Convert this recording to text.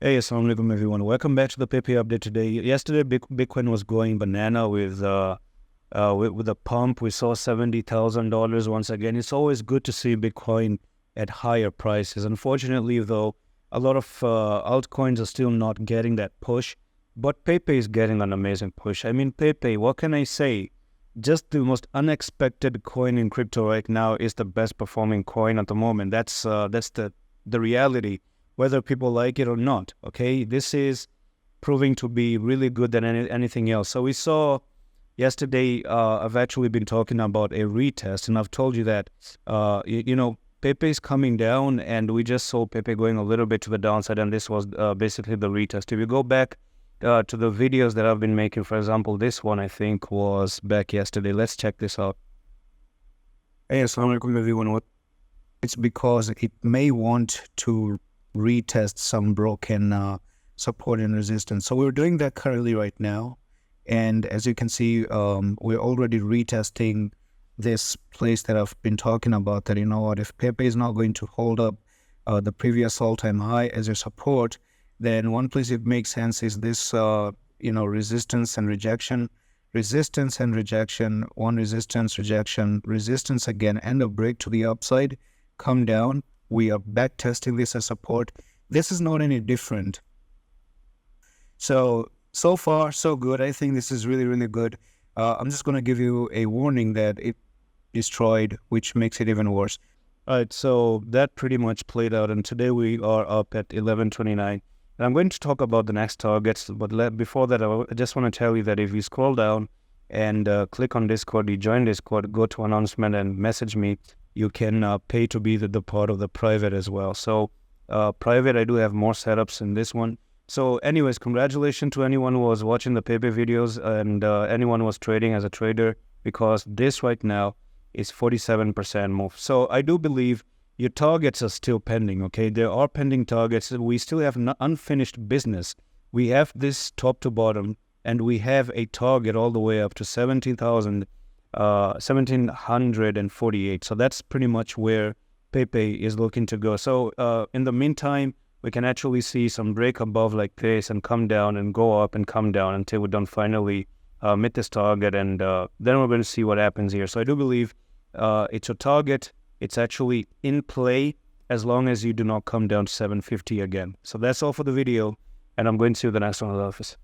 Hey, assalamu alaikum everyone. Welcome back to the Pepe update today. Yesterday, Bitcoin was going banana with a pump. We saw $70,000 once again. It's always good to see Bitcoin at higher prices. Unfortunately, though, a lot of altcoins are still not getting that push, but Pepe is getting an amazing push. I mean, Pepe, what can I say? Just the most unexpected coin in crypto right now is the best performing coin at the moment. That's the reality, whether people like it or not. Okay, this is proving to be really good than anything else. So we saw yesterday. I've actually been talking about a retest, and I've told you that Pepe is coming down, and we just saw Pepe going a little bit to the downside, and this was basically the retest. If you go back to the videos that I've been making, for example, this one I think was back yesterday. Let's check this out. Hey, assalamu alaikum everyone. It's because it may want to retest some broken support and resistance. So we're doing that currently right now. And as you can see, we're already retesting this place that I've been talking about, that, you know what, if Pepe is not going to hold up the previous all-time high as a support, then one place it makes sense is this, resistance and rejection, one resistance, rejection, resistance again, and a break to the upside, come down. We are back testing this as support. This is not any different. So far, so good. I think this is really, really good. I'm just going to give you a warning that it destroyed, which makes it even worse. All right, so that pretty much played out, and today we are up at 1129. And I'm going to talk about the next targets, but before that, I just want to tell you that if you scroll down and click on Discord, you join Discord, go to announcement and message me, you can pay to be the part of the private as well. So private, I do have more setups in this one. So anyways, congratulations to anyone who was watching the Pepe videos and anyone who was trading as a trader, because this right now is 47% move. So I do believe your targets are still pending, okay? There are pending targets. We still have unfinished business. We have this top to bottom, and we have a target all the way up to 1748. So that's pretty much where Pepe is looking to go. So in the meantime, we can actually see some break above like this and come down and go up and come down until we don't finally meet this target, and then we're going to see what happens here. So I do believe it's a target. It's actually in play as long as you do not come down to 750 again. So that's all for the video, and I'm going to see you the next one in the office.